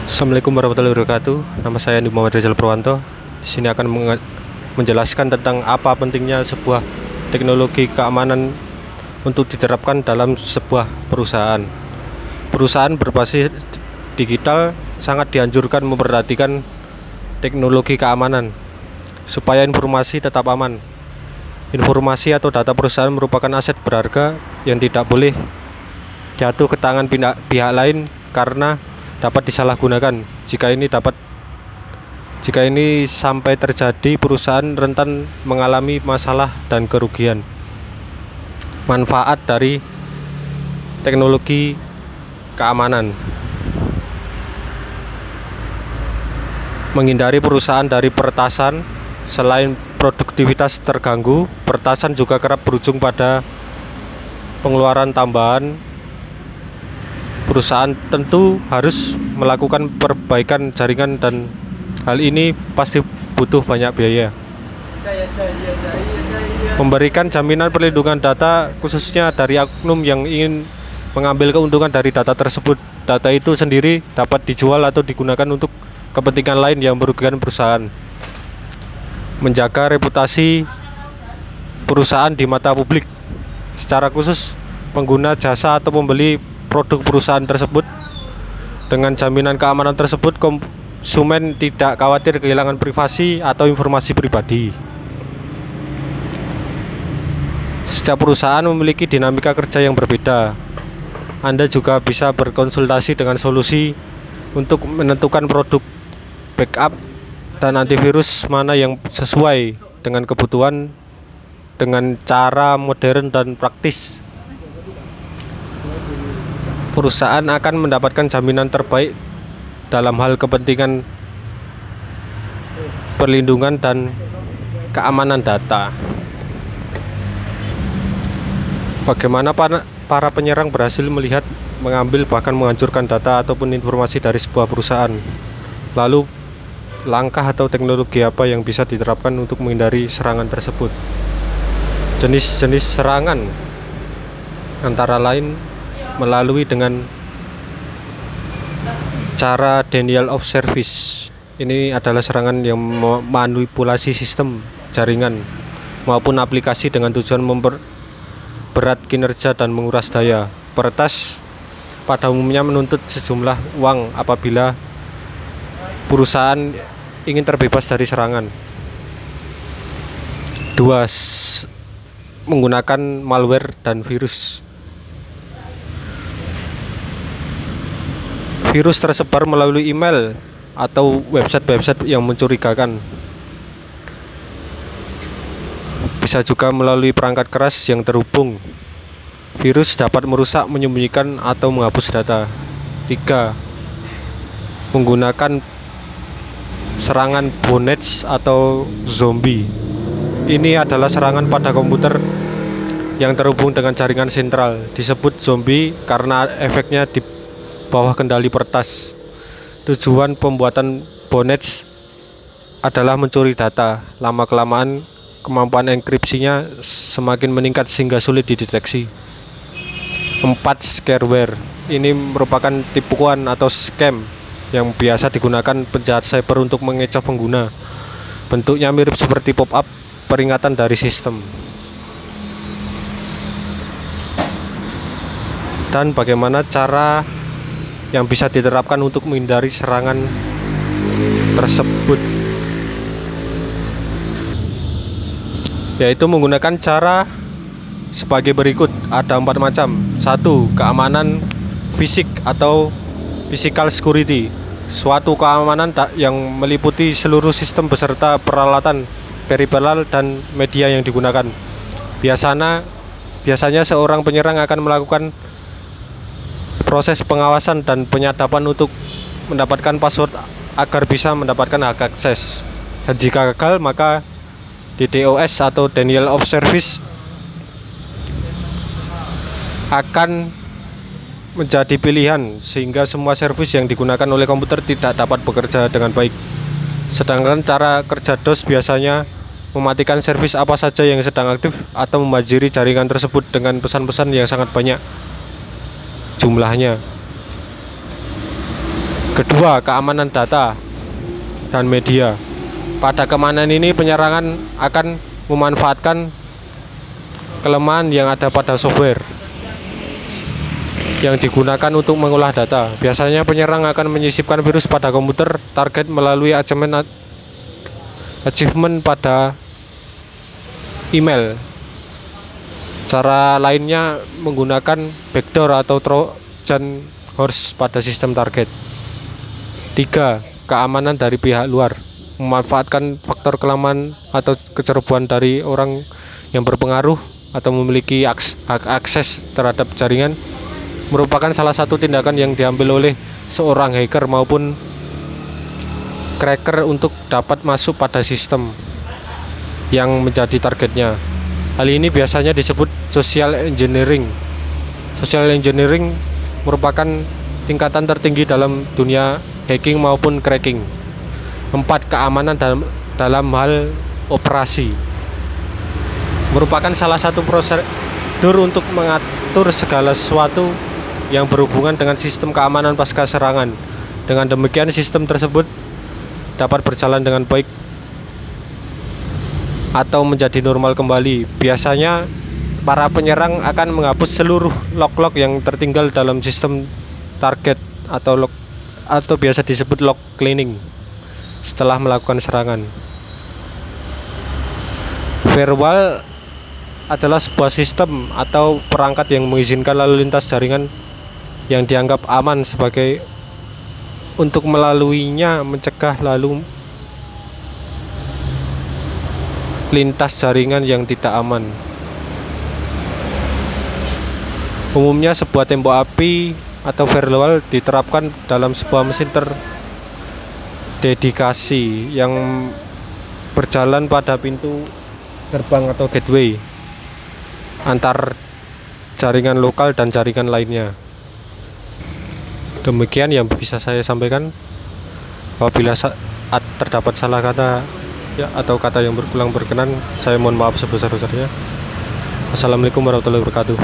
Assalamualaikum warahmatullahi wabarakatuh. Nama saya Andi Muhammad Rizal Purwanto. Di sini akan menjelaskan tentang apa pentingnya sebuah teknologi keamanan untuk diterapkan dalam sebuah perusahaan. Perusahaan berbasis digital sangat dianjurkan memperhatikan teknologi keamanan supaya informasi tetap aman. Informasi atau data perusahaan merupakan aset berharga yang tidak boleh jatuh ke tangan pihak lain karena dapat disalahgunakan. Jika ini sampai terjadi, perusahaan rentan mengalami masalah dan kerugian. Manfaat dari teknologi keamanan: menghindari perusahaan dari peretasan. Selain produktivitas terganggu, peretasan juga kerap berujung pada pengeluaran tambahan. Perusahaan tentu harus melakukan perbaikan jaringan dan hal ini pasti butuh banyak biaya. Memberikan jaminan perlindungan data khususnya dari oknum yang ingin mengambil keuntungan dari data tersebut. Data itu sendiri dapat dijual atau digunakan untuk kepentingan lain yang merugikan perusahaan. Menjaga reputasi perusahaan di mata publik, secara khusus pengguna jasa atau pembeli produk perusahaan tersebut. Dengan jaminan keamanan tersebut, konsumen tidak khawatir kehilangan privasi atau informasi pribadi. Setiap perusahaan memiliki dinamika kerja yang berbeda. Anda juga bisa berkonsultasi dengan solusi untuk menentukan produk backup dan antivirus mana yang sesuai dengan kebutuhan dengan cara modern dan praktis. Perusahaan akan mendapatkan jaminan terbaik dalam hal kepentingan perlindungan dan keamanan data. Bagaimana para penyerang berhasil melihat, mengambil, bahkan menghancurkan data ataupun informasi dari sebuah perusahaan? Lalu, langkah atau teknologi apa yang bisa diterapkan untuk menghindari serangan tersebut? Jenis-jenis serangan antara lain melalui dengan cara denial of service. Ini adalah serangan yang memanipulasi sistem jaringan maupun aplikasi dengan tujuan memperberat kinerja dan menguras daya. Peretas pada umumnya menuntut sejumlah uang apabila perusahaan ingin terbebas dari serangan. 2. Menggunakan malware dan virus. Virus tersebar melalui email atau website yang mencurigakan. Bisa juga melalui perangkat keras yang terhubung. Virus dapat merusak, menyembunyikan, atau menghapus data. 3. Menggunakan serangan botnet atau zombie. Ini adalah serangan pada komputer yang terhubung dengan jaringan sentral. Disebut zombie karena efeknya di bawah kendali peretas. Tujuan pembuatan botnet adalah mencuri data. Lama-kelamaan kemampuan enkripsinya semakin meningkat sehingga sulit dideteksi. 4. Shareware. Ini merupakan tipuan atau scam yang biasa digunakan penjahat cyber untuk mengecoh pengguna. Bentuknya mirip seperti pop-up peringatan dari sistem. Dan bagaimana cara yang bisa diterapkan untuk menghindari serangan tersebut, yaitu menggunakan cara sebagai berikut. Ada 4 macam. 1. Keamanan fisik atau physical security. Suatu keamanan yang meliputi seluruh sistem beserta peralatan periferal dan media yang digunakan. Biasanya seorang penyerang akan melakukan proses pengawasan dan penyadapan untuk mendapatkan password agar bisa mendapatkan hak akses. Dan jika gagal, maka DDoS atau denial of service akan menjadi pilihan sehingga semua servis yang digunakan oleh komputer tidak dapat bekerja dengan baik. Sedangkan cara kerja DOS biasanya mematikan servis apa saja yang sedang aktif atau membanjiri jaringan tersebut dengan pesan-pesan yang sangat banyak jumlahnya. Kedua, keamanan data dan media. Pada keamanan ini, penyerangan akan memanfaatkan kelemahan yang ada pada software yang digunakan untuk mengolah data. Biasanya penyerang akan menyisipkan virus pada komputer target melalui achievement pada email. Cara lainnya menggunakan backdoor atau Trojan horse pada sistem target. 3. Keamanan dari pihak luar. Memanfaatkan faktor kelemahan atau kecerobohan dari orang yang berpengaruh atau memiliki akses terhadap jaringan merupakan salah satu tindakan yang diambil oleh seorang hacker maupun cracker untuk dapat masuk pada sistem yang menjadi targetnya. Hal ini biasanya disebut social engineering. Social engineering merupakan tingkatan tertinggi dalam dunia hacking maupun cracking. 4. Keamanan dalam hal operasi. Merupakan salah satu prosedur untuk mengatur segala sesuatu yang berhubungan dengan sistem keamanan pasca serangan. Dengan demikian, sistem tersebut dapat berjalan dengan baik atau menjadi normal kembali. Biasanya para penyerang akan menghapus seluruh log-log yang tertinggal dalam sistem target atau biasa disebut log cleaning setelah melakukan serangan. Firewall adalah sebuah sistem atau perangkat yang mengizinkan lalu lintas jaringan yang dianggap aman sebagai untuk melaluinya mencegah lalu lintas jaringan yang tidak aman. Umumnya sebuah tembok api atau firewall diterapkan dalam sebuah mesin terdedikasi yang berjalan pada pintu gerbang atau gateway antar jaringan lokal dan jaringan lainnya. Demikian yang bisa saya sampaikan. Apabila terdapat salah kata atau kata yang kurang berkenan, saya mohon maaf sebesar-besarnya. Assalamualaikum warahmatullahi wabarakatuh.